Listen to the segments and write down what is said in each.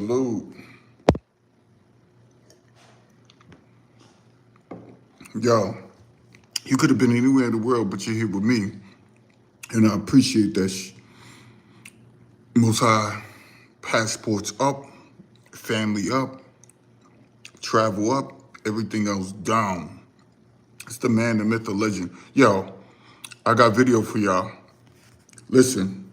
Salute. Yo, you could have been anywhere in the world, but you're here with me. And I appreciate that. Most High, passports up, family up, travel up, everything else down. It's the man, the myth, the legend. Yo, I got video for y'all. Listen,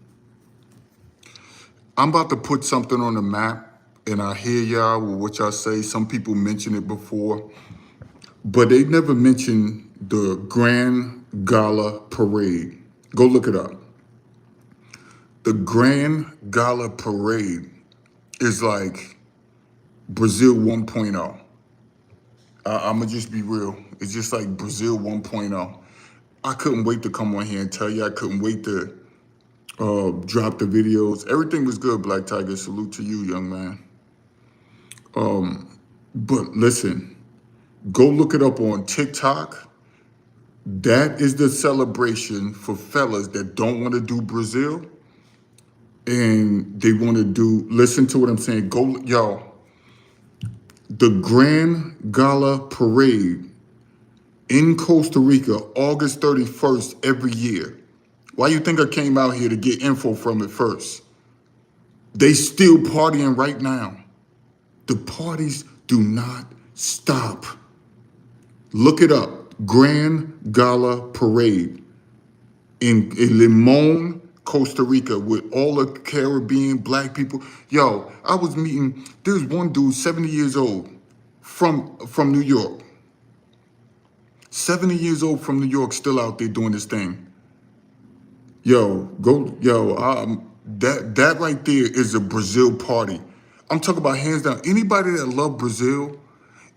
I'm about to put something on the map, and I hear y'all with what y'all say. Some people mention it before, but they never mentioned the Grand Gala Parade. Go look it up. The Grand Gala Parade is like Brazil 1.0. I'm gonna just be real. It's just like Brazil 1.0. I couldn't wait to come on here and tell you. I couldn't wait to drop the videos. Everything was good, Black Tiger. Salute to you, young man. But listen, go look it up on TikTok. That is the celebration for fellas that don't want to do Brazil and they want to do, listen to what I'm saying. Go, yo, the Grand Gala Parade in Costa Rica, August 31st every year. Why you think I came out here to get info from it first? They still partying right now. The parties do not stop. Look it up. Grand Gala Parade in Limón, Costa Rica, with all the Caribbean black people. Yo, I was meeting, there's one dude, 70 years old, from New York. 70 years old from New York, still out there doing this thing. That right there is a Brazil party. I'm talking about hands down. Anybody that love Brazil,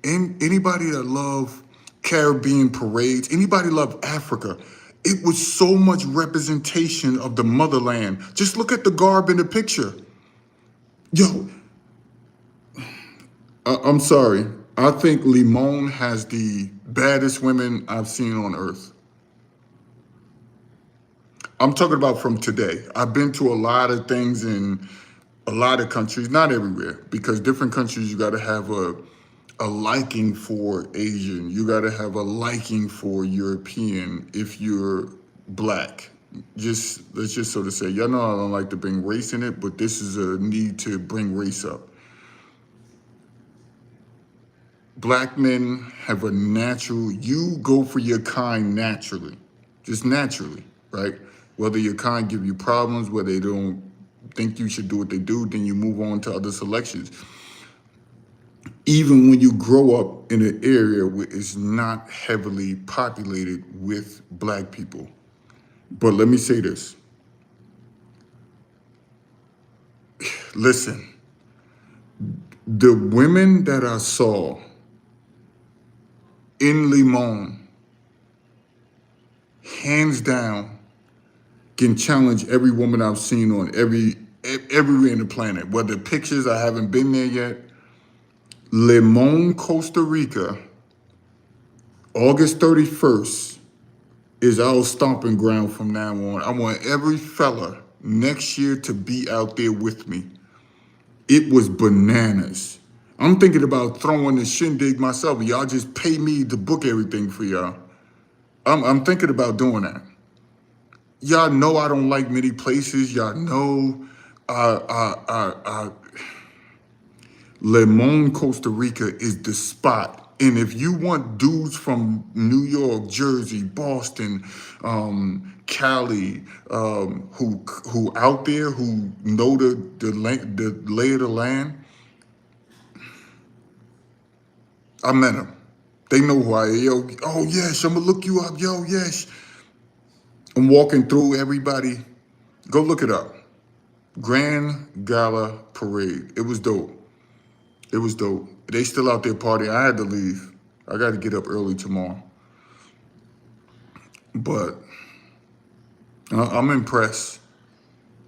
and anybody that love Caribbean parades, anybody love Africa, it was so much representation of the motherland. Just look at the garb in the picture. Yo, I'm sorry. I think Limón has the baddest women I've seen on earth. I'm talking about from today. I've been to a lot of things in a lot of countries, not everywhere, because different countries you got to have a liking for Asian. You got to have a liking for European if you're black. Let's just sort of say, y'all know I don't like to bring race in it, but this is a need to bring race up. Black men have a natural, you go for your kind naturally, just naturally, right? Whether your kind give you problems, whether they don't think you should do what they do, then you move on to other selections. Even when you grow up in an area where it's not heavily populated with black people. But let me say this. Listen, the women that I saw in Limón, hands down, can challenge every woman I've seen on everywhere in the planet. Whether pictures, I haven't been there yet. Limón, Costa Rica, August 31st is our stomping ground from now on. I want every fella next year to be out there with me. It was bananas. I'm thinking about throwing the shindig myself. Y'all just pay me to book everything for y'all. I'm thinking about doing that. Y'all know I don't like many places. Y'all know Limón, Costa Rica is the spot. And if you want dudes from New York, Jersey, Boston, Cali, who out there who know the lay of the land, I met them. They know who I am. Yo, oh yes, I'm gonna look you up. Yo, yes. I'm walking through everybody. Go look it up. Grand Gala Parade. It was dope. It was dope. They still out there partying. I had to leave. I got to get up early tomorrow. But I'm impressed.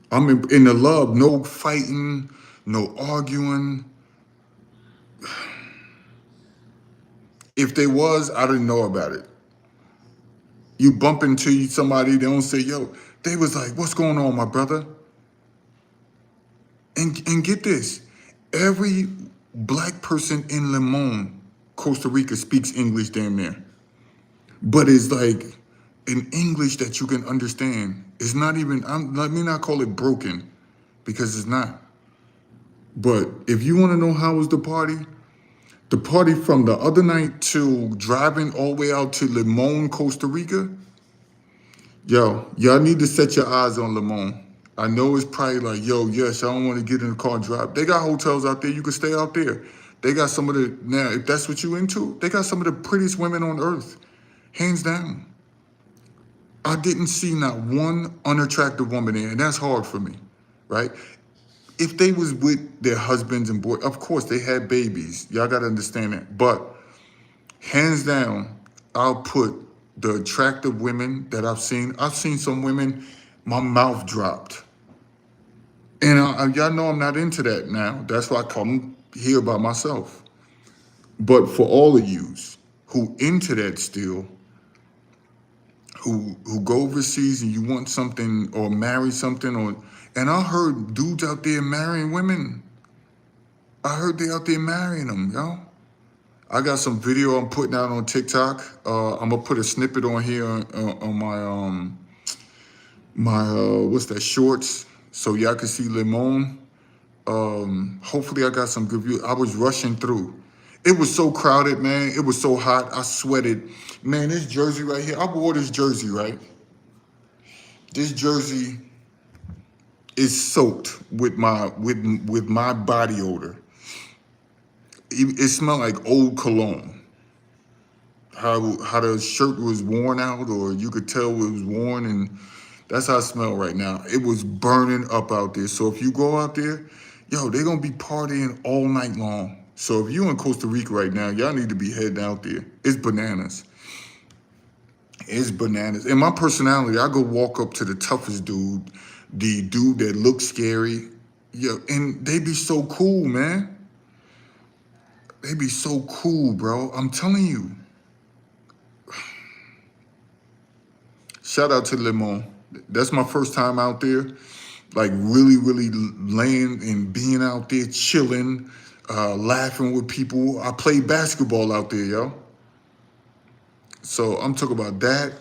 I'm in the love. No fighting, no arguing. If there was, I didn't know about it. You bump into somebody, they don't say, yo, they was like, what's going on, my brother? And get this. Every black person in Limón, Costa Rica, speaks English damn near. But it's like an English that you can understand. It's not even, let me not call it broken, because it's not. But if you want to know how was the party from the other night to driving all the way out to Limón, Costa Rica, yo, y'all need to set your eyes on Limón. I know it's probably like, yo, yes, I don't want to get in the car and drive. They got hotels out there. You can stay out there. They got some of the, now, if that's what you into, they got some of the prettiest women on earth, hands down. I didn't see not one unattractive woman there, and that's hard for me, right? If they was with their husbands and boys, of course, they had babies. Y'all got to understand that. But hands down, I'll put the attractive women that I've seen. I've seen some women, my mouth dropped. And y'all know I'm not into that now. That's why I come here by myself. But for all of yous who into that still, who go overseas and you want something or marry something, or and I heard dudes out there marrying women. I heard they out there marrying them, yo. I got some video I'm putting out on TikTok. I'm gonna put a snippet on here on my what's that, shorts, so y'all can see Limón. Hopefully I got some good views. I was rushing through. It was so crowded, man. It was so hot. I sweated. Man, this jersey right here, I wore this jersey, right? This jersey is soaked with my body odor. It smelled like old cologne. How the shirt was worn out, or you could tell it was worn, and that's how it smelled right now. It was burning up out there. So if you go out there, yo, they're gonna be partying all night long. So if you in Costa Rica right now, y'all need to be heading out there. It's bananas. It's bananas. And my personality, I go walk up to the toughest dude, the dude that looks scary. Yo, and they be so cool, man. They be so cool, bro. I'm telling you. Shout out to Limón. That's my first time out there. Like really, really laying and being out there, chilling, laughing with people. I played basketball out there, yo. So I'm talking about that.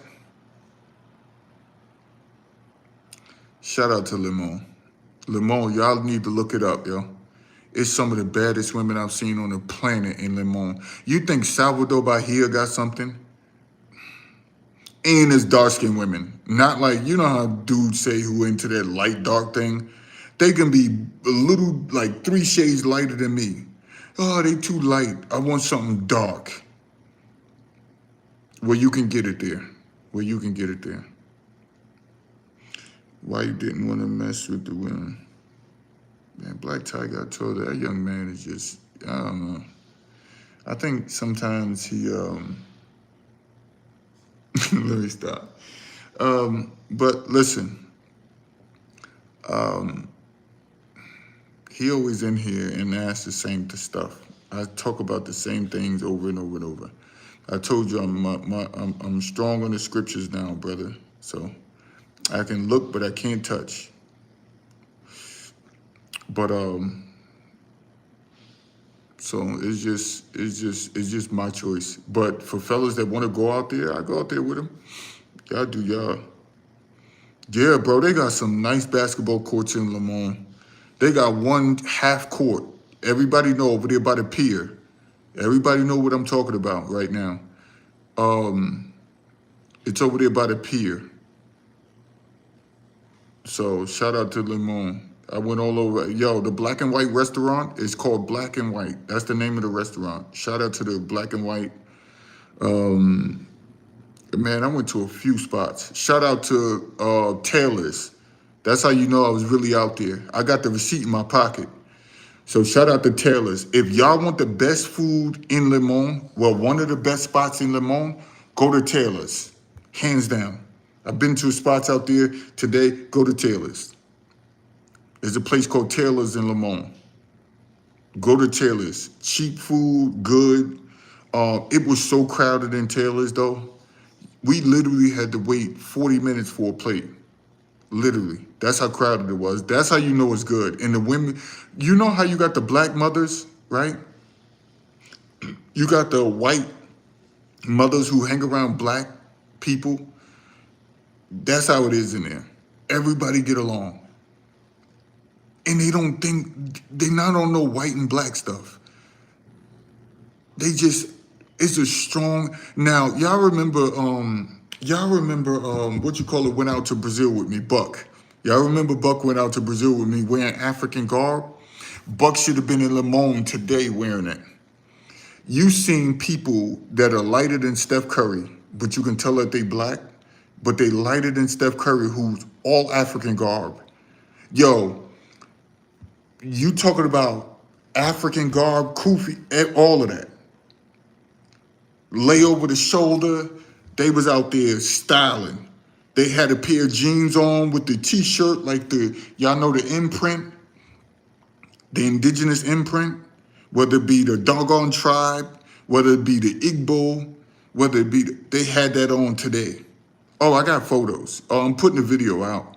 Shout out to Limón. Limón, y'all need to look it up, yo. It's some of the baddest women I've seen on the planet in Limón. You think Salvador Bahia got something? And it's dark-skinned women. Not like, you know how dudes say who into that light dark thing? They can be a little, like 3 shades lighter than me. Oh, they too light. I want something dark. Well, you can get it there. Well, you can get it there. Why you didn't want to mess with the women? Man, Black Tiger, I told her, that young man is just, I don't know. I think sometimes he, let me stop. But listen, he always in here and asks the same stuff. I talk about the same things over and over and over. I told you I'm strong on the scriptures now, brother. So I can look, but I can't touch. But so it's just my choice. But for fellas that want to go out there, I go out there with them. Y'all do y'all. Yeah, bro, they got some nice basketball courts in Limón. They got one half court. Everybody know over there by the pier. Everybody know what I'm talking about right now. It's over there by the pier. So shout out to Limón. I went all over. Yo, the Black and White restaurant is called Black and White. That's the name of the restaurant. Shout out to the Black and White. Man, I went to a few spots. Shout out to Taylor's. That's how you know I was really out there. I got the receipt in my pocket. So shout out to Taylor's. If y'all want the best food in Limón, well, one of the best spots in Limón, go to Taylor's. Hands down. I've been to spots out there today. Go to Taylor's. There's a place called Taylor's in Limón. Go to Taylor's. Cheap food, good. It was so crowded in Taylor's though. We literally had to wait 40 minutes for a plate. Literally. That's how crowded it was. That's how you know it's good. And the women, you know how you got the black mothers, right? You got the white mothers who hang around black people. That's how it is in there. Everybody get along. And they don't think, they not on no white and black stuff. They just, it's a strong, now y'all remember what you call it went out to Brazil with me, Buck. Y'all remember Buck went out to Brazil with me wearing African garb? Buck should have been in Limón today wearing it. You seen people that are lighter than Steph Curry, but you can tell that they black, but they lighter than Steph Curry, who's all African garb. Yo, you talking about African garb, kufi, all of that. Lay over the shoulder, they was out there styling. They had a pair of jeans on with the t-shirt, like y'all know the imprint, the indigenous imprint, whether it be the doggone tribe, whether it be the Igbo, whether it be, they had that on today. Oh, I got photos. Oh, I'm putting the video out.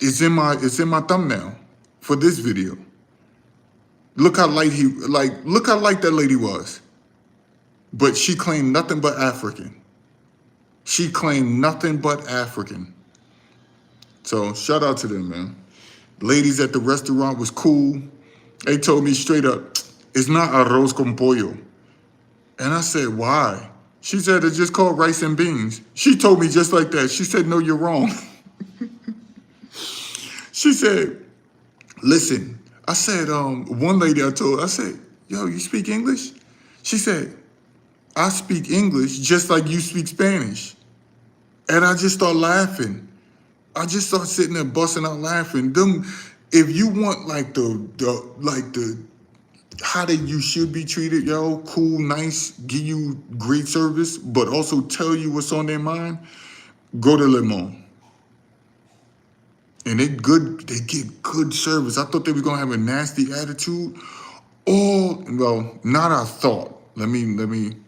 It's in my thumbnail for this video. Look how light look how light that lady was. But she claimed nothing but African. She claimed nothing but African. So shout out to them, man. Ladies at the restaurant was cool. They told me straight up, it's not arroz con pollo. And I said, why? She said, it's just called rice and beans. She told me just like that. She said, no, you're wrong. She said, listen, I said, one lady I told, I said, yo, you speak English? She said, I speak English just like you speak Spanish. And I just start laughing. I just start sitting there busting out laughing. Them, if you want like the how you should be treated, yo, cool, nice, give you great service, but also tell you what's on their mind, go to Limón. And they get good service. I thought they were gonna have a nasty attitude. Oh, well, not I thought. Let me.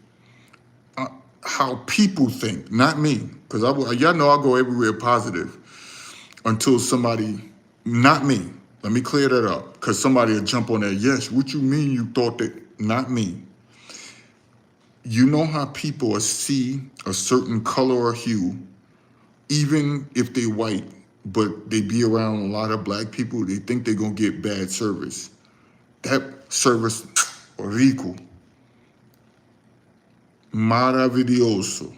How people think, not me, because y'all know I go everywhere positive until somebody, not me. Let me clear that up, because somebody will jump on that. Yes, what you mean you thought that? Not me. You know how people see a certain color or hue, even if they white, but they be around a lot of black people, they think they're going to get bad service. That service, rico. Maravilloso.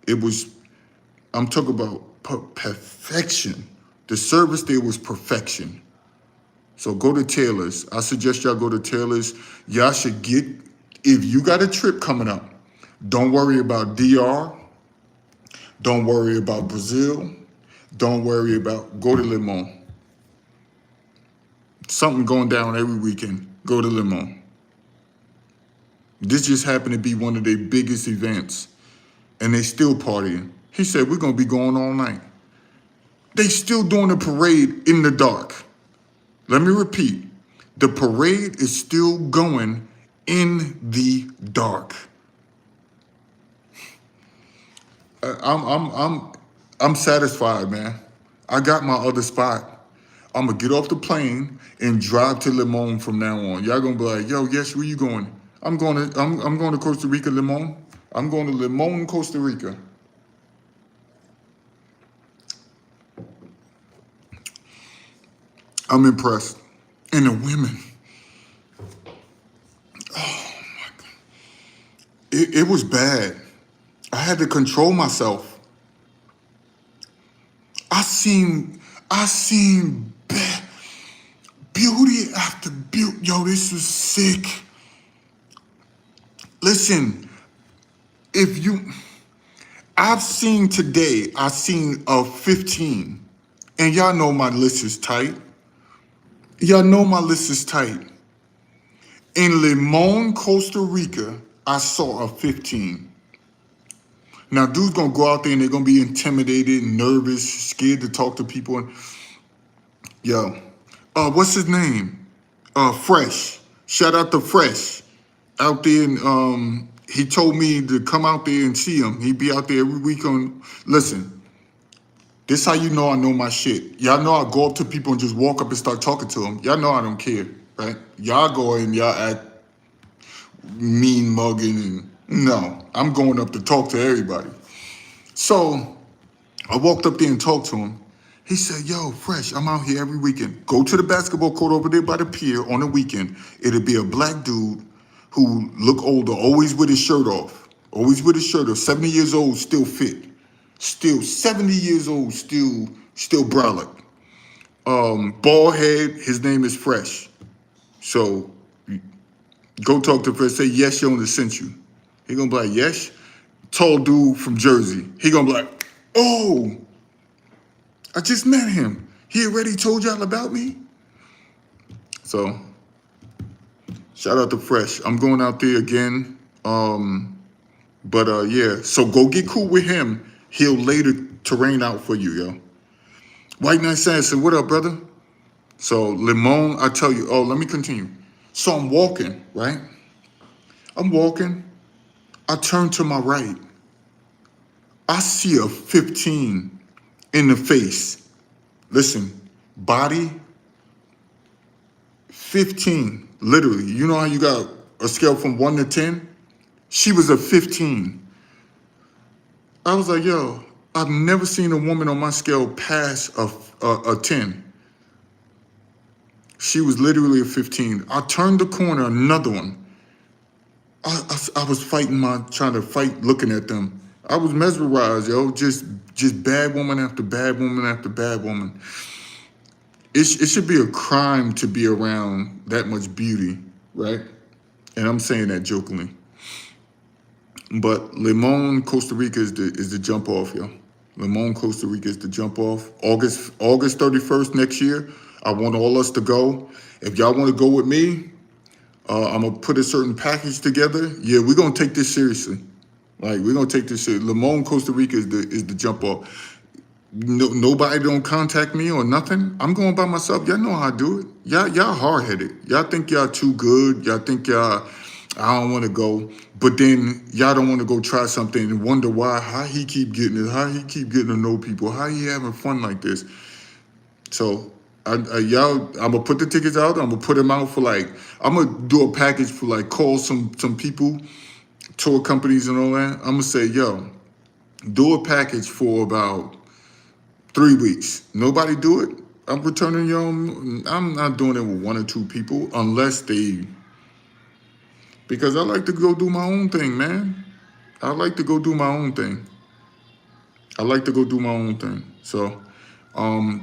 It was, I'm talking about perfection. The service there was perfection. So go to Taylor's. I suggest y'all go to Taylor's. Y'all should get, if you got a trip coming up, don't worry about DR. Don't worry about Brazil. Don't worry about, go to Limón. Something going down every weekend, go to Limón. This just happened to be one of their biggest events, and they still partying. He said, we're going to be going all night. They still doing a parade in the dark. Let me repeat. The parade is still going in the dark. I'm satisfied, man. I got my other spot. I'm going to get off the plane and drive to Limón from now on. Y'all going to be like, yo, Yesh, where you going? I'm going to Costa Rica, Limón. I'm going to Limón, Costa Rica. I'm impressed. And the women. Oh my God. It was bad. I had to control myself. I seen beauty after beauty. Yo, this was sick. Listen, I've seen today, I seen a 15, and y'all know my list is tight. Y'all know my list is tight. In Limón, Costa Rica, I saw a 15. Now, dudes gonna go out there and they're gonna be intimidated, nervous, scared to talk to people. And yo, what's his name? Fresh. Shout out to Fresh. Out there, and he told me to come out there and see him. He'd be out there every week on. Listen, This how you know I know my shit. Y'all know I go up to people and just walk up and start talking to them. Y'all know I don't care, right? Y'all go and y'all act mean mugging and no, I'm going up to talk to everybody. So I walked up there and talked to him. He said, yo, Fresh, I'm out here every weekend. Go to the basketball court over there by the pier on the weekend. It'll be a black dude who look older, always with his shirt off. Always with his shirt off. 70 years old, still fit. Still 70 years old, still brolic. Bald head, his name is Fresh. So go talk to Fresh, say YeshYona sent you. He gonna be like, Yesh? Tall dude from Jersey. He gonna be like, oh, I just met him. He already told y'all about me? So, shout out to Fresh. I'm going out there again. Yeah. So go get cool with him. He'll lay the terrain out for you, yo. White Knight Sanson, what up, brother? So, Limón, I tell you, let me continue. So I'm walking, right? I'm walking. I turn to my right. I see a 15 in the face. Listen, body 15, literally. You know how you got a scale from 1 to 10? She was a 15. I was like, yo, I've never seen a woman on my scale pass a 10. She was literally a 15. I turned the corner, another one. I was trying to fight looking at them. I was mesmerized, yo, just bad woman after bad woman after bad woman. It should be a crime to be around that much beauty, right? And I'm saying that jokingly. But Limón, Costa Rica is the jump off, yo. Limón, Costa Rica is the jump off. August 31st next year, I want all us to go. If y'all want to go with me, I'm going to put a certain package together. Yeah, we're going to take this seriously. Like, we're going to take this seriously. Limón, Costa Rica is the jump off. No, nobody don't contact me or nothing. I'm going by myself. Y'all know how I do it. Y'all hard-headed. Y'all think y'all too good. Y'all think I don't want to go. But then y'all don't want to go try something and wonder how he keep getting it, how he keep getting to know people, how he having fun like this. So y'all, I'm gonna put the tickets out. I'm gonna put them out for I'm gonna do a package for call some people, tour companies and all that. I'm gonna say, yo, do a package for about 3 weeks. Nobody do it. I'm returning y'all. I'm not doing it with 1 or 2 people unless because I like to go do my own thing, man. I like to go do my own thing. So,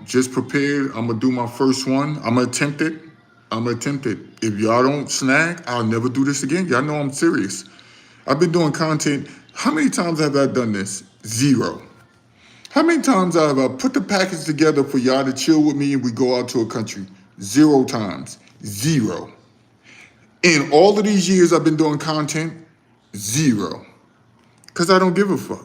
just prepared. I'm gonna do my first one. I'm gonna attempt it. If y'all don't snag, I'll never do this again. Y'all know I'm serious. I've been doing content. How many times have I done this? 0. How many times have I put the package together for y'all to chill with me and we go out to a country? 0 times. 0. In all of these years I've been doing content, 0. Because I don't give a fuck.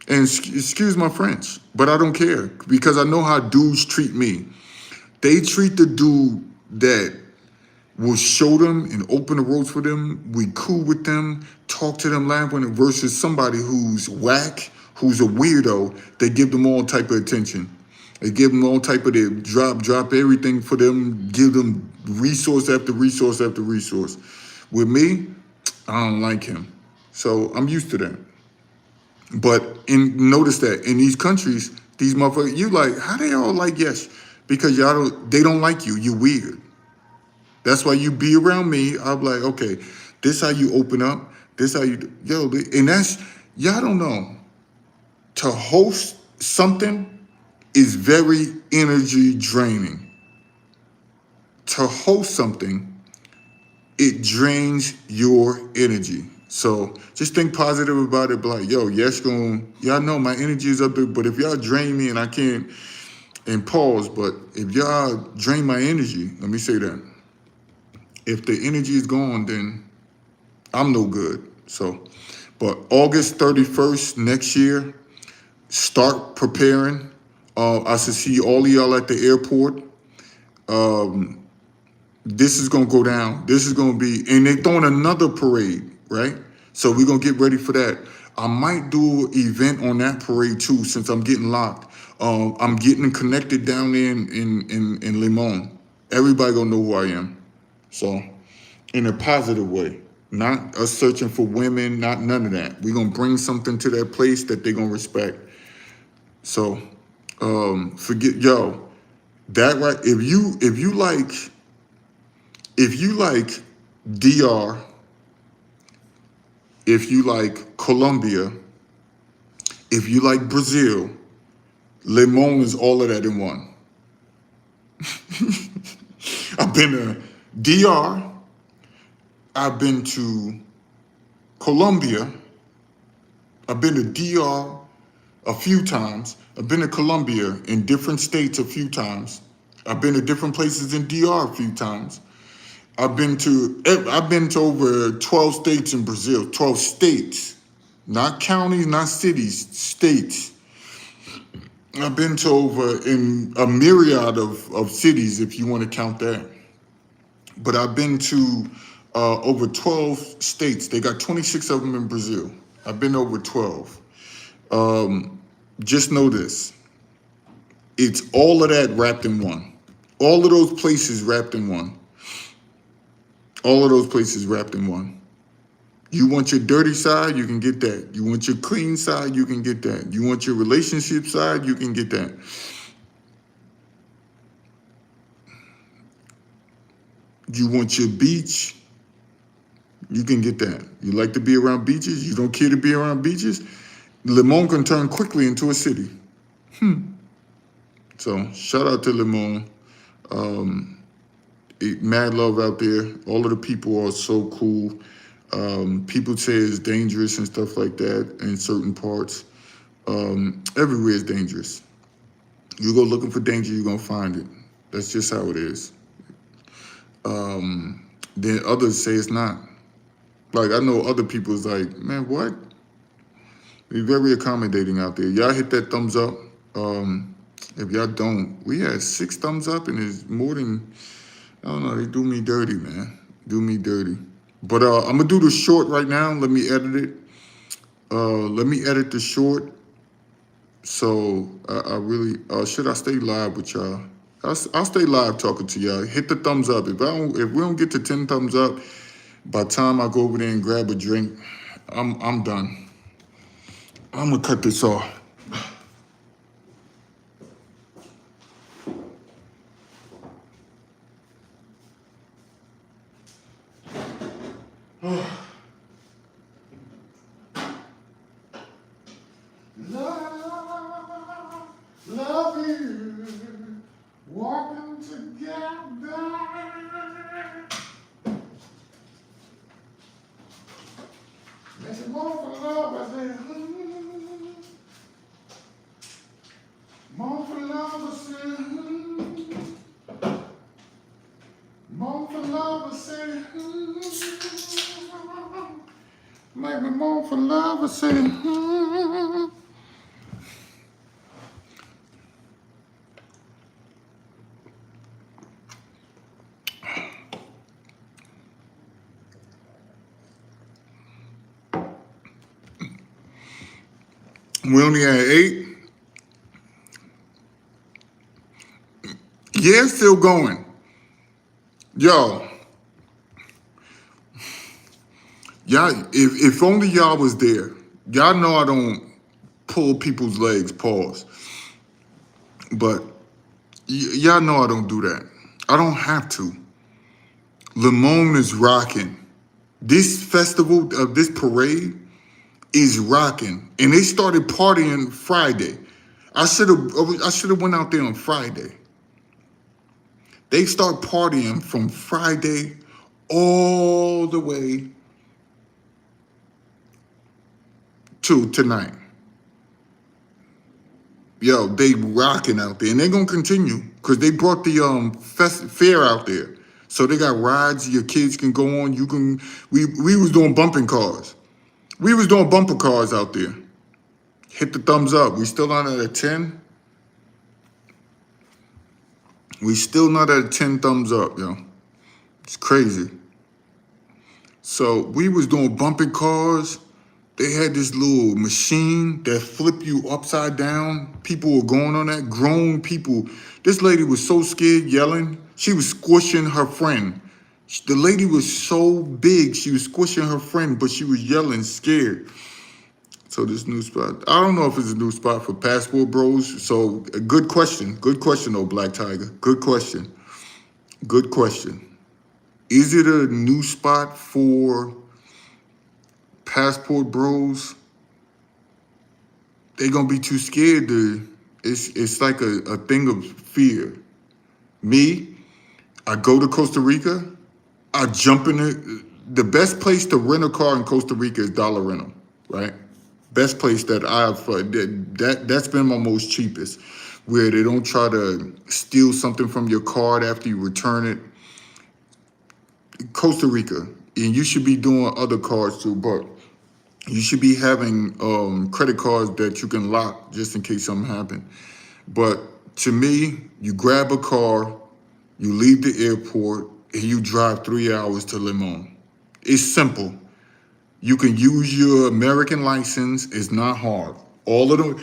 And excuse my French, but I don't care because I know how dudes treat me. They treat the dude that will show them and open the ropes for them. We cool with them, talk to them, laugh with them, versus somebody who's whack, who's a weirdo. They give them all type of attention. They give them all type of, they drop everything for them, give them resource after resource after resource. With me, I don't like him. So I'm used to that. But notice that in these countries, these motherfuckers, you like, how they all like Yesh? Because they don't like you. You're weird. That's why you be around me. I'm like, okay, this how you open up. This how you, and that's, y'all don't know. To host something is very energy draining. To host something, it drains your energy. So just think positive about it. Be like, yo, y'all know my energy is up there, but if y'all drain me and I can't, and pause, but if y'all drain my energy, let me say that. If the energy is gone, then I'm no good. So, but August 31st next year, start preparing. I should see all of y'all at the airport. This is gonna go down. This is gonna be, and they throwing another parade, right? So we're gonna get ready for that. I might do an event on that parade too, since I'm getting locked. I'm getting connected down there in Limón. Everybody gonna know who I am. So, in a positive way. Not us searching for women, not none of that. We're gonna bring something to that place that they're gonna respect. So, forget that right. If you like DR, if you like Colombia, if you like Brazil, Limón is all of that in one. I've been to DR, I've been to Colombia, I've been to DR a few times, I've been to Colombia in different states a few times, I've been to different places in DR a few times. I've been to over 12 states in Brazil, 12 states, not counties, not cities, states. I've been to over in a myriad of cities, if you want to count that. But I've been to over 12 states. They got 26 of them in Brazil. I've been over 12. Just know this. It's all of that wrapped in one. All of those places wrapped in one. All of those places wrapped in one. You want your dirty side, you can get that. You want your clean side, you can get that. You want your relationship side, you can get that. You want your beach, you can get that. You like to be around beaches, you don't care to be around beaches, Limón can turn quickly into a city. So shout out to Limón. Mad love out there. All of the people are so cool. People say it's dangerous and stuff like that in certain parts. Everywhere is dangerous. You go looking for danger, you're gonna find it. That's just how it is. Then others say it's not. Like, I know other people's like, man, what? We're very accommodating out there. Y'all hit that thumbs up. If y'all don't, we had 6 thumbs up and it's more than, I don't know, they do me dirty, man. Do me dirty. But I'm gonna do the short right now. Let me edit it. Let me edit the short. So I really, should I stay live with y'all? I'll stay live talking to y'all. Hit the thumbs up. If we don't get to 10 thumbs up, by the time I go over there and grab a drink, I'm done. I'm gonna cut this off. Love you, walking together. There's more for love, I say. More for love, I say. More for love, I say. Make me more for love, I say. We only had 8. Yeah, it's still going. Y'all, if only y'all was there. Y'all know I don't pull people's legs, pause. But y'all know I don't do that. I don't have to. Limón is rocking. This festival, this parade, is rocking, and they started partying Friday. I should have went out there on Friday. They start partying from Friday all the way to tonight. Yo, they rocking out there, and they're gonna continue because they brought the fair out there, so they got rides your kids can go on. You can. We was doing bumping cars. We was doing bumper cars out there. Hit the thumbs up. We still not at a 10. We still not at a 10 thumbs up, yo. It's crazy. So we was doing bumping cars. They had this little machine that flipped you upside down. People were going on that, grown people. This lady was so scared, yelling. She was squishing her friend. The lady was so big, she was squishing her friend, but she was yelling, scared. So this new spot, I don't know if it's a new spot for Passport Bros. So a good question though, Black Tiger. Good question. Is it a new spot for Passport Bros? They're gonna be too scared to. It's like a thing of fear. Me, I go to Costa Rica, I jump in it. The best place to rent a car in Costa Rica is Dollar Rental, right? Best place that that's been my most cheapest, where they don't try to steal something from your card after you return it. Costa Rica, and you should be doing other cards too, but you should be having credit cards that you can lock just in case something happens. But to me, you grab a car, you leave the airport, and you drive 3 hours to Limón. It's simple. You can use your American license. It's not hard. All of them.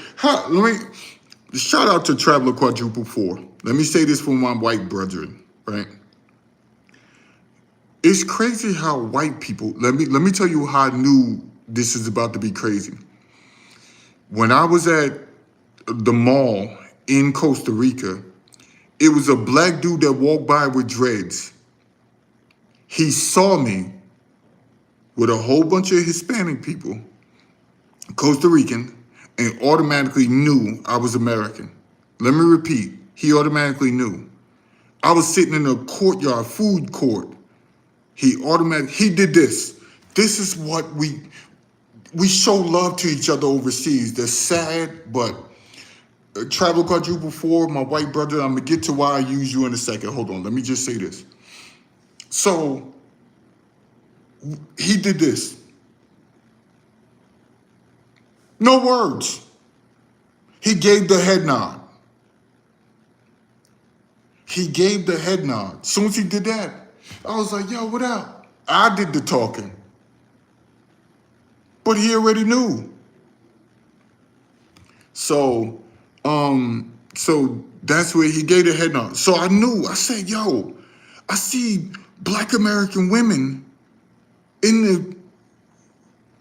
Shout out to Traveler Quadruple 4. Let me say this for my white brethren, right? It's crazy how white people. Let me tell you how I knew this is about to be crazy. When I was at the mall in Costa Rica, it was a black dude that walked by with dreads. He saw me with a whole bunch of Hispanic people, Costa Rican, and automatically knew I was American. Let me repeat, he automatically knew. I was sitting in a courtyard, food court. He did this. This is what we show love to each other overseas. They're sad, but Travel Quadruple 4, my white brother, I'm gonna get to why I use you in a second. Hold on, let me just say this. So, he did this. No words. He gave the head nod. As soon as he did that, I was like, yo, what up? I did the talking. But he already knew. So that's where he gave the head nod. So I knew. I said, yo, I see Black American women in the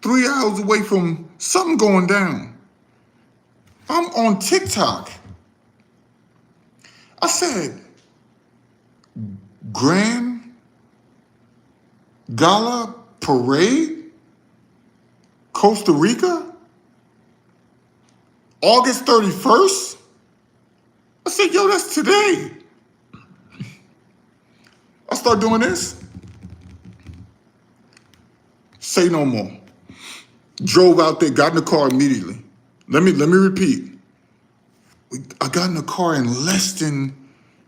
3 hours away from something going down. I'm on TikTok. I said, Gran, Gala Parade, Costa Rica, August 31st. I said, yo, that's today. I start doing this. Say no more. Drove out there, got in the car immediately. Let me repeat. I got in the car in less than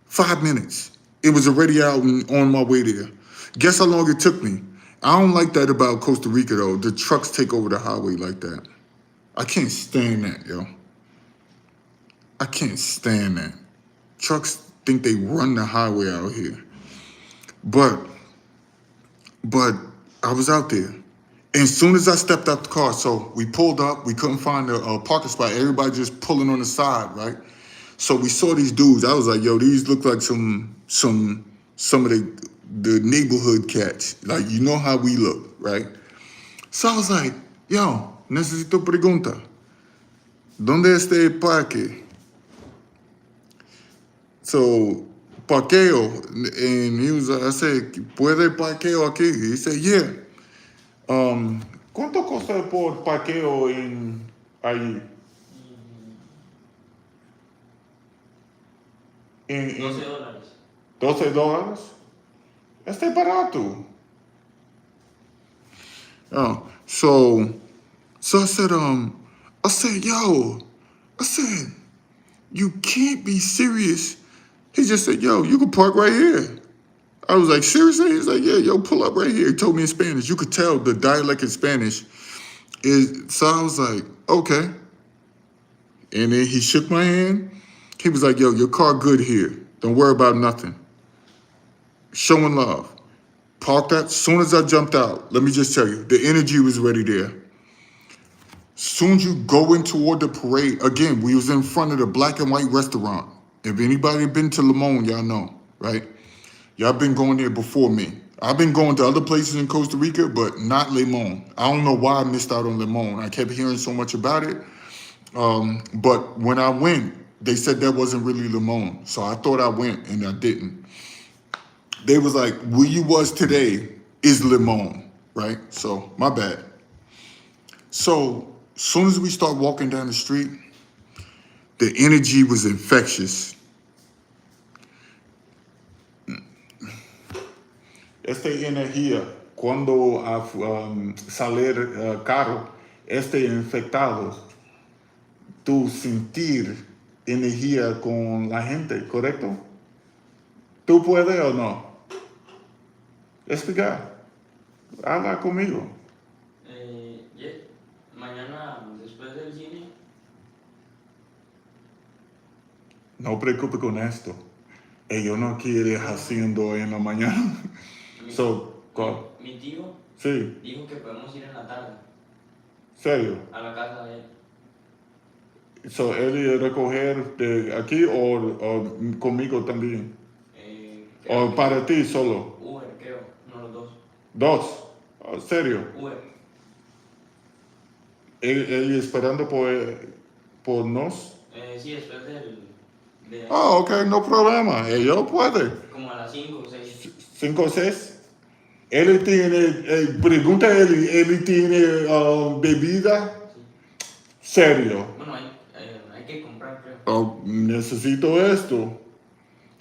5 minutes. It was already out and on my way there. Guess how long it took me? I don't like that about Costa Rica though. The trucks take over the highway like that. I can't stand that, yo. I can't stand that. Trucks think they run the highway out here. But I was out there. And as soon as I stepped out the car, so we pulled up, we couldn't find a parking spot. Everybody just pulling on the side, right? So we saw these dudes. I was like, yo, these look like some of the neighborhood cats. Like, you know how we look, right? So I was like, yo, necesito pregunta. ¿Dónde está el parque? So, parqueo. And he was, I said, ¿puede parqueo aquí? He said, yeah. ¿Cuánto cuesta por parqueo en ahí? $12. $12? Este barato. Oh, so I said, yo, you can't be serious. He just said, yo, you can park right here. I was like, seriously? He's like, yeah, yo, pull up right here. He told me in Spanish. You could tell the dialect in Spanish is, so I was like, okay. And then he shook my hand. He was like, yo, your car good here. Don't worry about nothing. Showing love. Parked that. As soon as I jumped out, let me just tell you, the energy was already there. Soon as you go in toward the parade, again, we was in front of the black and white restaurant. If anybody been to Limón, y'all know, right? Y'all been going there before me. I've been going to other places in Costa Rica, but not Limón. I don't know why I missed out on Limón. I kept hearing so much about it. But when I went, they said that wasn't really Limón. So I thought I went and I didn't. They was like, where you was today is Limón, right? So my bad. So soon as we start walking down the street, the energy was infectious. Esta energía, cuando salir caro, este infectado, tú sentir energía con la gente, ¿correcto? ¿Tú puedes o no? Explicar. Habla conmigo. Mañana, después del cine. No preocupe con esto. Ellos no quieren haciendo en la mañana. Mi tío sí. dijo que podemos ir en la tarde. ¿Serio? A la casa de él. So, ¿él iba a recoger de aquí o conmigo también? ¿O para ti solo? Uber, creo. No, los dos. ¿Dos? Oh, ¿serio? Uber. ¿Él esperando por nos? Sí, después ok, no problema. Ellos pueden. Como a las 5 o 6. 5 o 6. Él tiene, pregunta él tiene bebida. Sí. Serio. Bueno, hay que comprar, creo. Oh, necesito esto.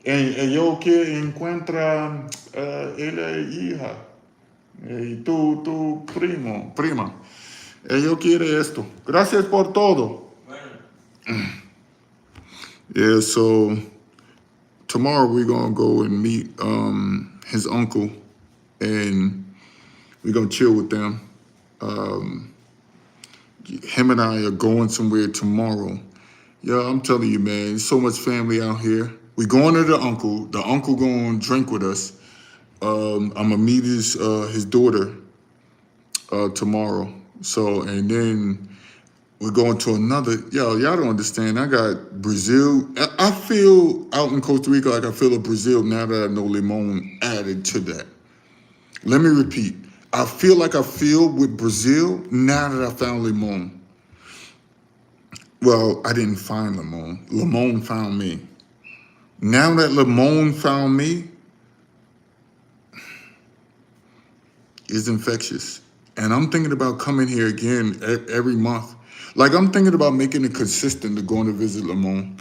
Ellos que encuentran la hija. Y tu prima. Ellos quieren esto. Gracias por todo. Bueno. Yeah, so tomorrow we're gonna go and meet his uncle, and we're gonna chill with them. Him and I are going somewhere tomorrow. Yeah, I'm telling you, man, there's so much family out here. We're going to the uncle. The uncle gonna drink with us. I'm gonna meet his daughter tomorrow. So, and then we're going to another. Y'all don't understand. I got Brazil. I feel out in Costa Rica like I feel a Brazil now that I know Limón added to that. Let me repeat. I feel like I feel with Brazil now that I found Limón. Well, I didn't find Limón. Limón found me. Now that Limón found me, it's infectious. And I'm thinking about coming here again every month. Like, I'm thinking about making it consistent to going to visit Limón.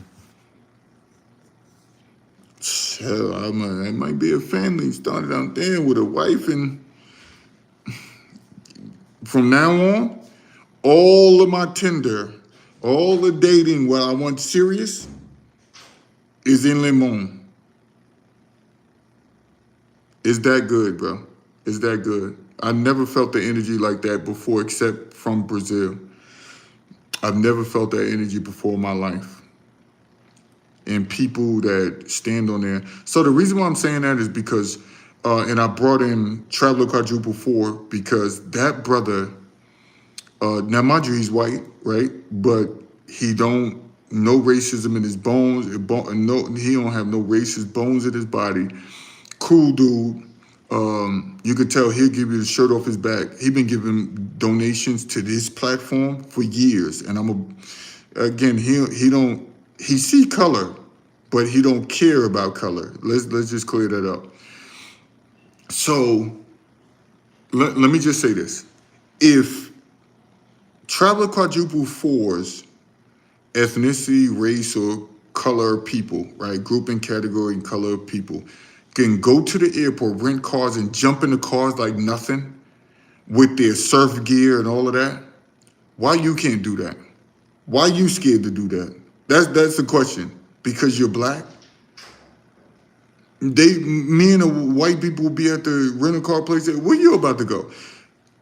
Hell, it might be a family started out there with a wife, and from now on, all of my Tinder, all the dating where I want serious is in Limón. It's that good, bro. It's that good. I never felt the energy like that before, except from Brazil. I've never felt that energy before in my life. And people that stand on there. So the reason why I'm saying that is because, and I brought in Traveler Quadruple 4 because that brother, now mind you, he's white, right? But he don't, no racism in his bones. He don't have no racist bones in his body. Cool dude. You could tell he'll give you the shirt off his back. He been giving donations to this platform for years. And he see color, but he don't care about color. Let's just clear that up. So let me just say this. If Traveler Quadruple 4's ethnicity, race, or color people, right? Grouping, category, and color of people can go to the airport, rent cars, and jump in the cars like nothing with their surf gear and all of that, why you can't do that? Why you scared to do that? That's the question. Because you're black? Me and the white people will be at the rental car place. Where you about to go?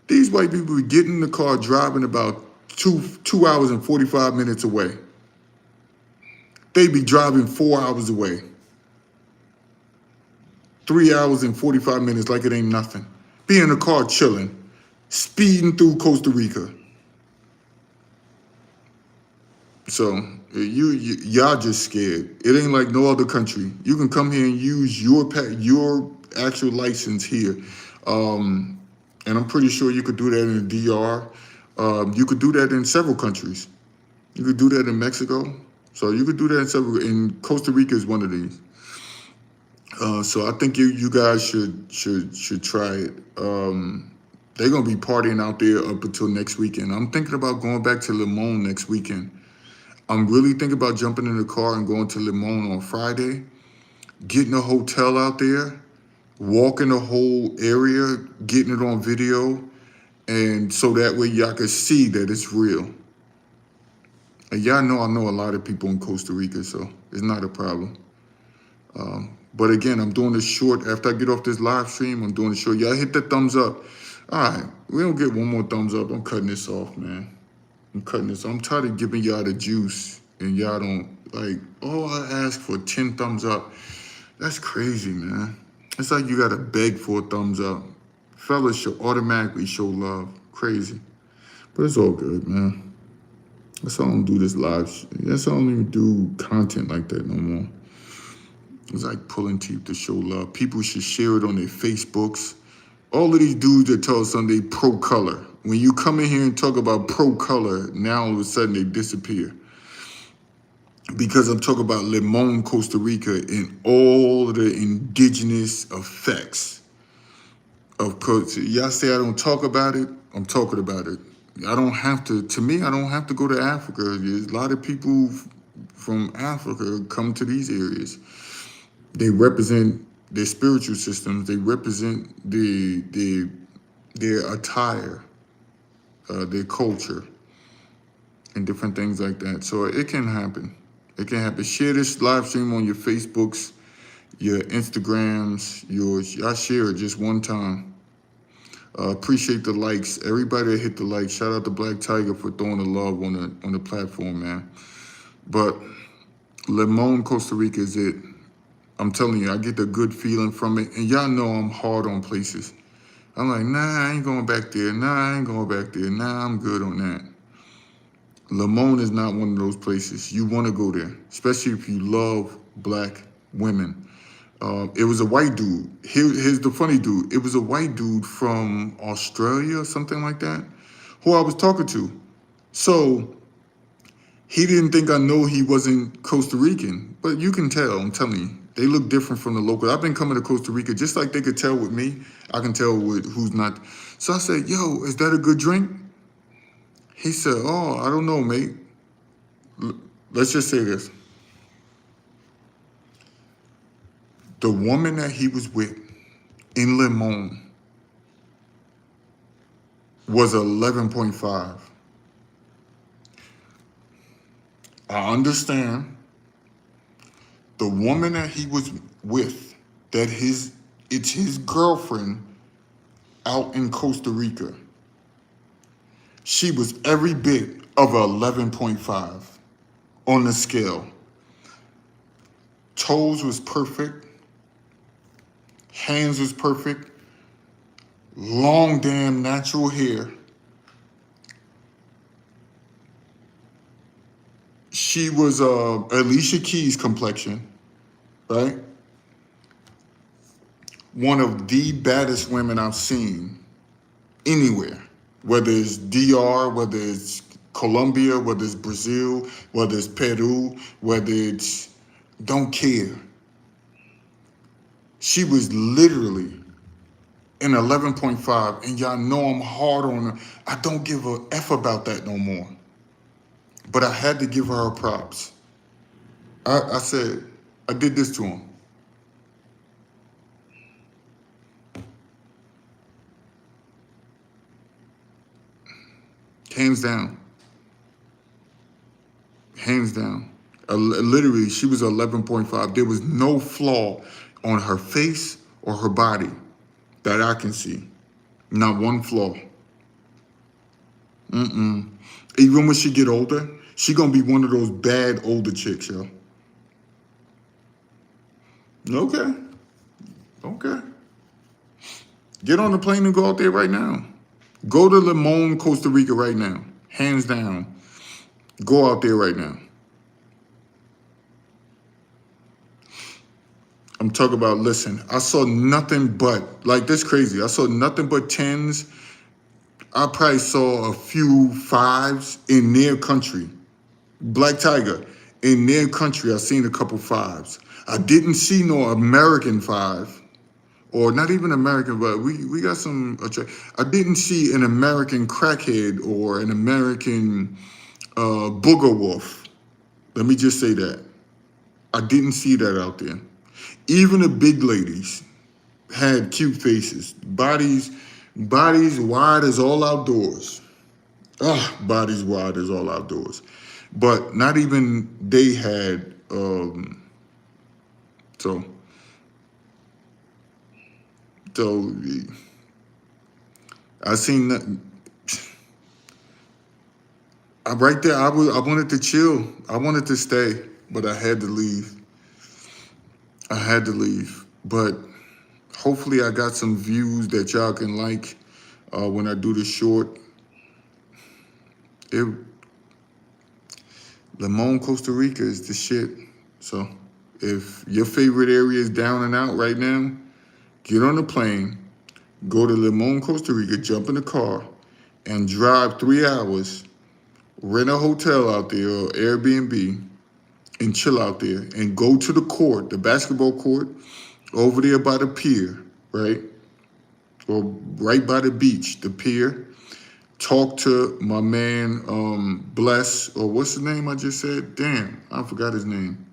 These white people be getting in the car, driving about 2 hours and 45 minutes away. They be driving 4 hours away. 3 hours and 45 minutes like it ain't nothing. Be in the car chilling, speeding through Costa Rica. So y'all just scared. It ain't like no other country. You can come here and use your actual license here, and I'm pretty sure you could do that in the DR. You could do that in several countries. You could do that in Mexico. So you could do that in several. And Costa Rica is one of these. So I think you guys should try it. They're gonna be partying out there up until next weekend. I'm thinking about going back to Limón next weekend. I'm really thinking about jumping in the car and going to Limón on Friday, getting a hotel out there, walking the whole area, getting it on video, and so that way y'all can see that it's real. And y'all know I know a lot of people in Costa Rica, so it's not a problem. But again, I'm doing this short. After I get off this live stream, I'm doing it short. Y'all hit the thumbs up. All right, we don't get one more thumbs up. I'm cutting this off, man. I'm cutting this. I'm tired of giving y'all the juice, and y'all don't like. Oh, I asked for 10 thumbs up. That's crazy, man. It's like you gotta beg for a thumbs up. Fellas should automatically show love. Crazy, but it's all good, man. That's why I don't do this live. That's why I don't even do content like that no more. It's like pulling teeth to show love. People should share it on their Facebooks. All of these dudes that tell us something they pro color. When you come in here and talk about pro color, now all of a sudden they disappear. Because I'm talking about Limón, Costa Rica, and all of the indigenous effects of culture. Y'all say I don't talk about it, I'm talking about it. I don't have to me, I don't have to go to Africa. There's a lot of people from Africa come to these areas. They represent their spiritual systems. They represent their attire, their culture, and different things like that. So it can happen. It can happen. Share this live stream on your Facebooks, your Instagrams, yours. Y'all share it just one time. Appreciate the likes. Everybody that hit the like. Shout out to Black Tiger for throwing the love on the platform, man. But Limón, Costa Rica is it. I'm telling you, I get the good feeling from it. And y'all know I'm hard on places. I'm like, nah, I ain't going back there. Nah, I ain't going back there. Nah, I'm good on that. Limón is not one of those places. You want to go there, especially if you love black women. It was a white dude. Here's the funny dude. It was a white dude from Australia or something like that who I was talking to. So he didn't think I know he wasn't Costa Rican, but you can tell, I'm telling you. They look different from the local. I've been coming to Costa Rica, just like they could tell with me, I can tell with who's not. So I said, yo, is that a good drink? He said, oh, I don't know, mate. Let's just say this. The woman that he was with in Limón was 11.5. I understand. The woman that he was with, it's his girlfriend out in Costa Rica. She was every bit of 11.5 on the scale. Toes was perfect. Hands was perfect. Long damn natural hair. She was Alicia Keys' complexion, right? One of the baddest women I've seen anywhere, whether it's DR, whether it's Colombia, whether it's Brazil, whether it's Peru, whether it's, don't care. She was literally an 11.5, and y'all know I'm hard on her. I don't give a F about that no more. But I had to give her props. I said, I did this to him. Hands down. Hands down. Literally, she was 11.5. There was no flaw on her face or her body that I can see. Not one flaw. Even when she get older, she gonna be one of those bad older chicks, yo. Okay. Okay. Get on the plane and go out there right now. Go to Limón, Costa Rica right now. Hands down. Go out there right now. I'm talking about, listen, I saw nothing but, like, this crazy. I saw nothing but 10s. I probably saw a few 5s in their country. Black Tiger, in their country, I seen a couple 5s. I didn't see no American 5, or not even American, but we got some. I didn't see an American crackhead or an American booger wolf. Let me just say that. I didn't see that out there. Even the big ladies had cute faces, bodies wide as all outdoors. Bodies wide as all outdoors. But not even they had, so, so I seen that. Right there, I wanted to chill. I wanted to stay, but I had to leave. I had to leave. But hopefully I got some views that y'all can like when I do the short. Limón, Costa Rica is the shit. So if your favorite area is down and out right now, get on a plane, go to Limón, Costa Rica, jump in the car, and drive 3 hours, rent a hotel out there or Airbnb, and chill out there, and go to the court, the basketball court, over there by the pier, right? Or right by the beach, the pier. Talk to my man, Bless, or what's the name I just said? Damn, I forgot his name.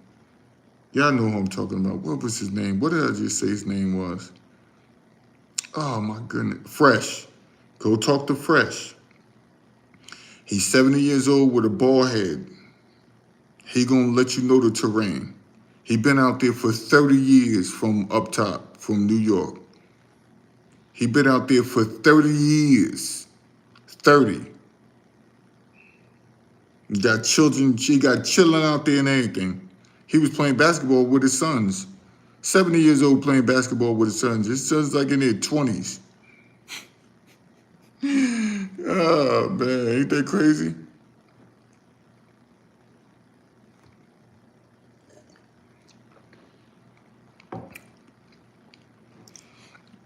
Y'all know who I'm talking about. What was his name? What did I just say his name was? Oh my goodness. Fresh. Go talk to Fresh. He's 70 years old with a bald head. He gonna let you know the terrain. He been out there for 30 years from up top, from New York. He been out there for 30 years. 30. Got children, she got chilling out there and everything. He was playing basketball with his sons. 70 years old playing basketball with his sons. His sons like in their 20s. Oh man, ain't that crazy?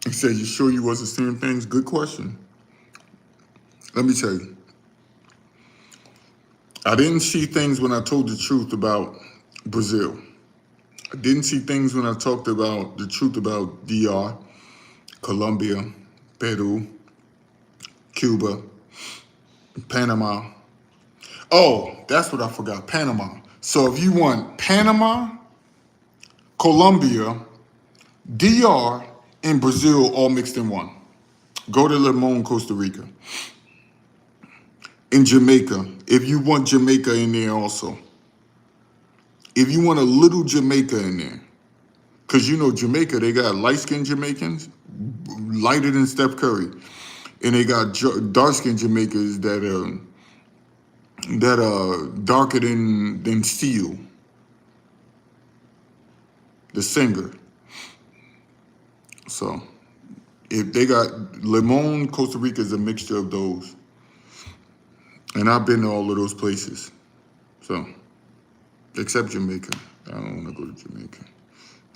He said, you sure you wasn't seeing things? Good question. Let me tell you. I didn't see things when I told the truth about Brazil. I didn't see things when I talked about the truth about DR, Colombia, Peru, Cuba, Panama. Oh, that's what I forgot, Panama. So if you want Panama, Colombia, DR, and Brazil all mixed in one, go to Limón, Costa Rica. In Jamaica, if you want Jamaica in there also. If you want a little Jamaica in there, because you know Jamaica, they got light-skinned Jamaicans, lighter than Steph Curry. And they got dark-skinned Jamaicans that are darker than Steel, the singer. So if they got Limón, Costa Rica is a mixture of those. And I've been to all of those places. So, except Jamaica. I don't want to go to Jamaica.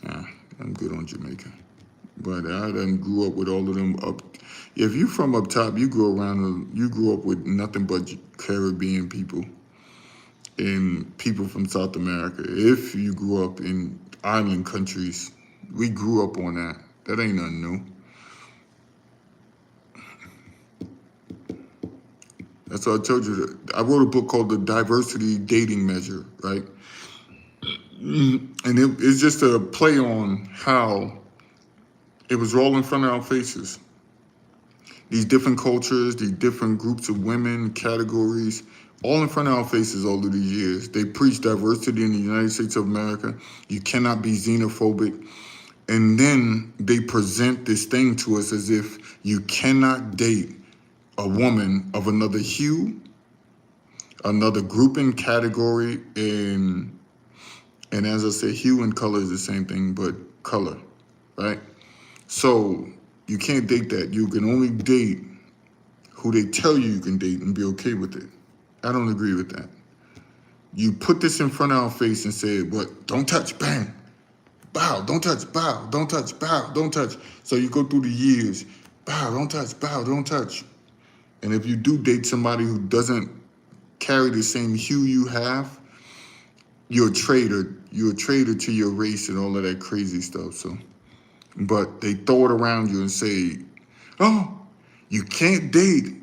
Nah, I'm good on Jamaica. But I done grew up with all of them up. If you from up top, you grew up with nothing but Caribbean people and people from South America. If you grew up in island countries, we grew up on that. That ain't nothing new. That's what I told you. I wrote a book called The Diversity Dating Measure, right? And it's just a play on how it was all in front of our faces. These different cultures, these different groups of women, categories, all in front of our faces all of these years. They preach diversity in the United States of America. You cannot be xenophobic. And then they present this thing to us as if you cannot date a woman of another hue, another grouping category, and as I say, hue and color is the same thing, but color, right? So you can't date that. You can only date who they tell you can date and be okay with it. I don't agree with that. You put this in front of our face and say, what? Don't touch, bang. Bow, don't touch, bow, don't touch, bow, don't touch. So you go through the years, bow, don't touch, bow, don't touch. And if you do date somebody who doesn't carry the same hue you have, you're a traitor. You're a traitor to your race and all of that crazy stuff. So, but they throw it around you and say, oh, you can't date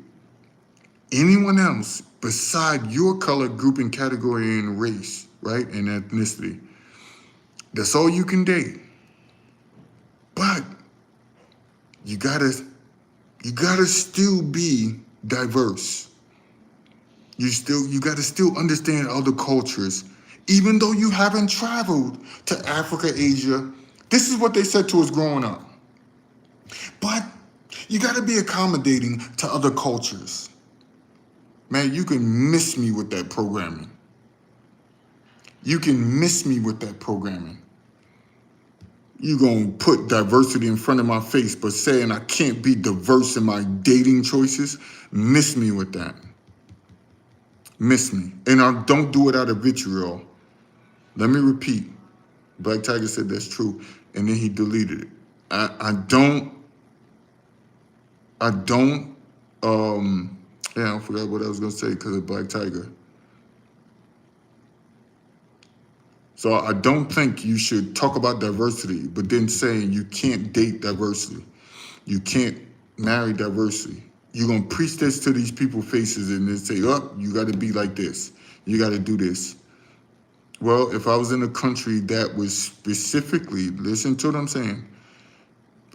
anyone else beside your color, group, and category and race, right? And ethnicity. That's all you can date. But you gotta still be diverse. You gotta still understand other cultures, even though you haven't traveled to Africa, Asia. This is what they said to us growing up. But you gotta be accommodating to other cultures. Man, you can miss me with that programming. You can miss me with that programming. You gonna put diversity in front of my face, but saying I can't be diverse in my dating choices, miss me with that. Miss me. And I don't do it out of vitriol. Let me repeat. Black Tiger said that's true, and then he deleted it. I don't, yeah, I forgot what I was gonna say because of Black Tiger. So I don't think you should talk about diversity, but then saying you can't date diversity. You can't marry diversity. You're gonna preach this to these people's faces and then say, oh, you gotta be like this. You gotta do this. Well, if I was in a country that was specifically, listen to what I'm saying,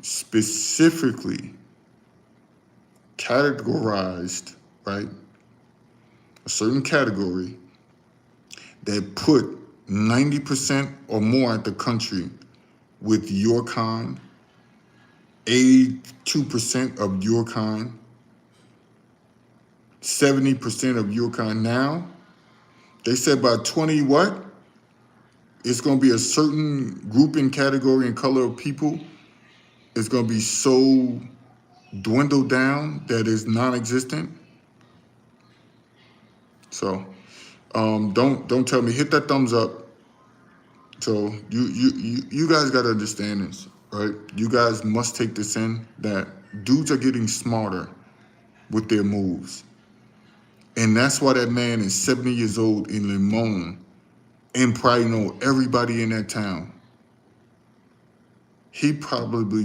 specifically categorized, right? A certain category that put 90% or more at the country with your kind, 82% of your kind, 70% of your kind. Now, they said by 20 what? It's going to be a certain grouping, category, and color of people. It's going to be so dwindled down that it's non-existent. So don't tell me. Hit that thumbs up. So you guys got to understand this, right? You guys must take this in that dudes are getting smarter with their moves. And that's why that man is 70 years old in Limón and probably know everybody in that town. He probably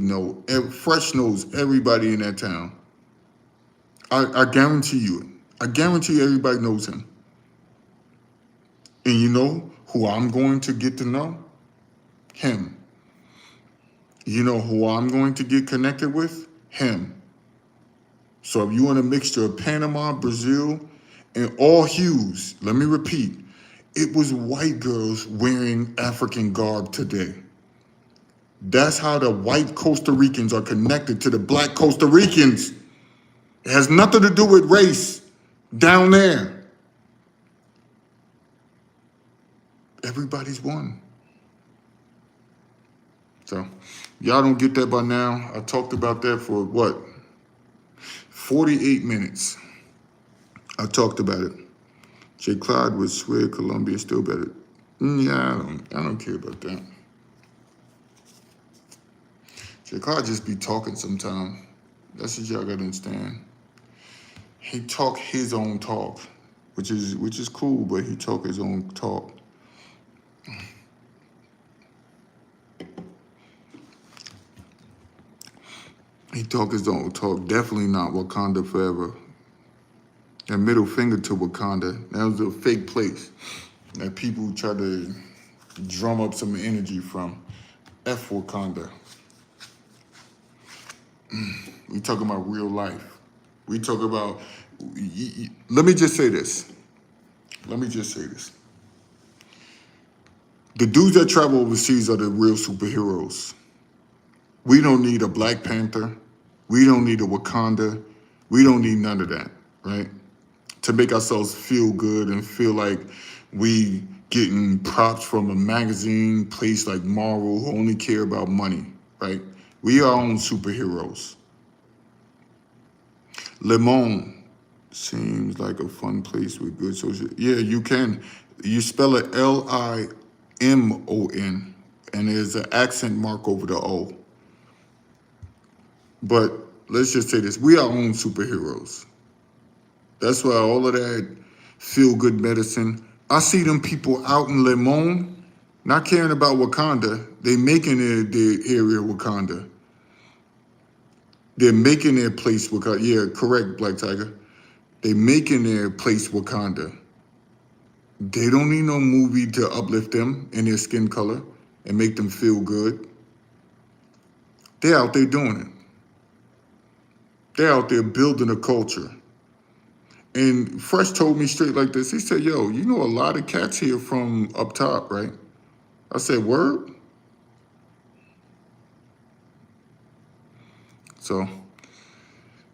Fresh knows everybody in that town. I guarantee you. I guarantee everybody knows him. And you know who I'm going to get to know? Him. You know who I'm going to get connected with? Him. So if you want a mixture of Panama, Brazil, and all hues, let me repeat, it was white girls wearing African garb today. That's how the white Costa Ricans are connected to the black Costa Ricans. It has nothing to do with race down there. Everybody's one. So y'all don't get that by now. I talked about that for what? 48 minutes. I talked about it. J. Clyde would swear Colombia still better. Yeah, I don't care about that. J. Clyde just be talking sometimes. That's what y'all gotta understand. He talk his own talk, which is cool, but he talk his own talk. He talk his own talk. Definitely not Wakanda forever. That middle finger to Wakanda, that was a fake place that people try to drum up some energy from. F Wakanda. We talking about real life. We talk about, let me just say this. The dudes that travel overseas are the real superheroes. We don't need a Black Panther. We don't need a Wakanda. We don't need none of that, right? To make ourselves feel good and feel like we getting props from a magazine place like Marvel who only care about money, right? We are our own superheroes. Limón, Seems like a fun place with good social. Yeah, you can. You spell it Limon, and there's an accent mark over the O. But let's just say this: we are our own superheroes. That's why all of that feel good medicine. I see them people out in Limon, not caring about Wakanda. They making their area Wakanda. They're making their place Wakanda. Yeah, correct, Black Tiger. They making their place Wakanda. They don't need no movie to uplift them in their skin color and make them feel good. They're out there doing it. They're out there building a culture. And Fresh told me straight like this. He said, yo, you know a lot of cats here from up top, right? I said, word? So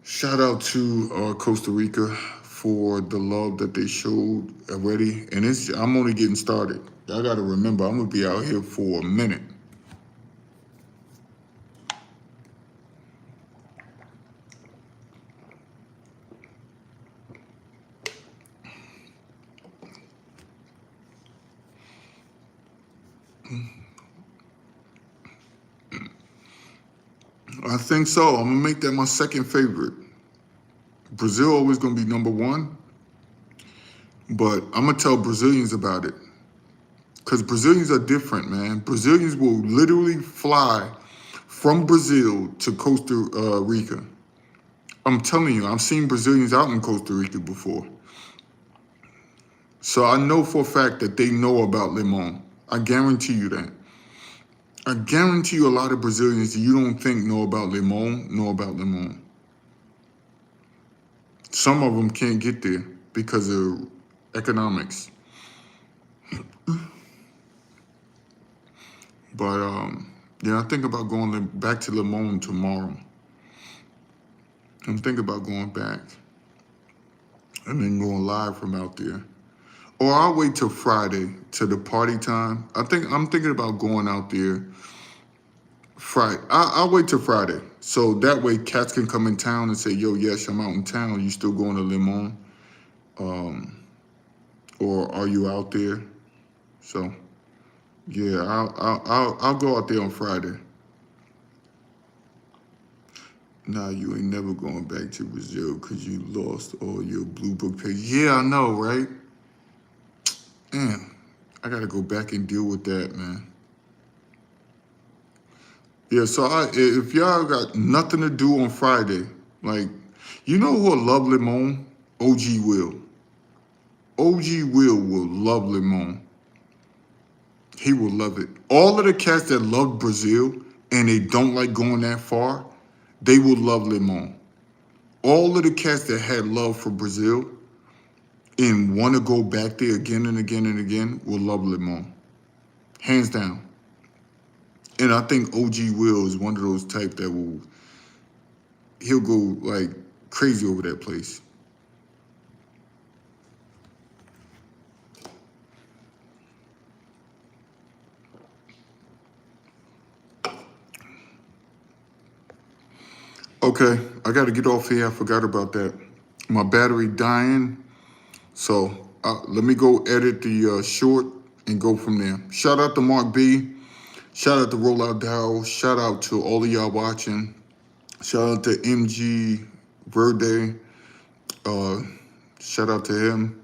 shout out to Costa Rica for the love that they showed already. And I'm only getting started. I got to remember, I'm going to be out here for a minute. I think so. I'm going to make that my second favorite. Brazil always going to be number one. But I'm going to tell Brazilians about it. Because Brazilians are different, man. Brazilians will literally fly from Brazil to Costa Rica. I'm telling you, I've seen Brazilians out in Costa Rica before. So I know for a fact that they know about Limón. I guarantee you that. I guarantee you a lot of Brazilians that you don't think know about Limón. Some of them can't get there because of economics. But yeah, I think about going back to Limón tomorrow. I'm thinking about going back and then going live from out there. Or I'll wait till Friday to the party time. I'm thinking about going out there Friday. I'll wait till Friday. So that way cats can come in town and say, yo, yes, I'm out in town. You still going to Limón? Or are you out there? So yeah, I'll go out there on Friday. Nah, you ain't never going back to Brazil because you lost all your blue book page. Yeah, I know, right? Damn, I gotta go back and deal with that, man. Yeah, so if y'all got nothing to do on Friday, like, you know who'll love Limón? OG Will. OG will love Limón. He will love it. All of the cats that love Brazil and they don't like going that far, they will love Limón. All of the cats that had love for Brazil and want to go back there again and again and again will love Limón. Hands down. And I think OG Will is one of those type that he'll go like crazy over that place. Okay, I got to get off here. I forgot about that. My battery dying. So let me go edit the short and go from there. Shout out to Mark B. Shout out to Rollout Dow. Shout out to all of y'all watching. Shout out to MG Verde. Shout out to him.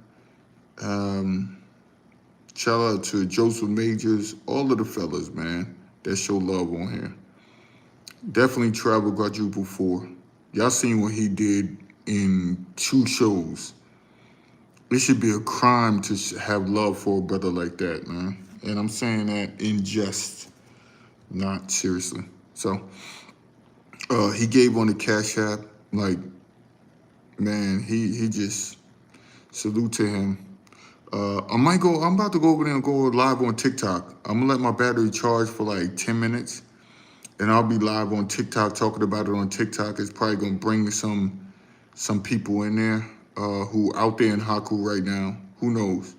Shout out to Joseph Majors. All of the fellas, man, that show love on here. Definitely Travel Quadruple 4. Y'all seen what he did in 2 shows. It should be a crime to have love for a brother like that, man. And I'm saying that in jest, not seriously. So he gave on the Cashapp, like, man, he just, salute to him. I'm about to go over there and go live on TikTok. I'm gonna let my battery charge for like 10 minutes. And I'll be live on TikTok talking about it on TikTok. It's probably gonna bring some people in there who out there in Haku right now. Who knows?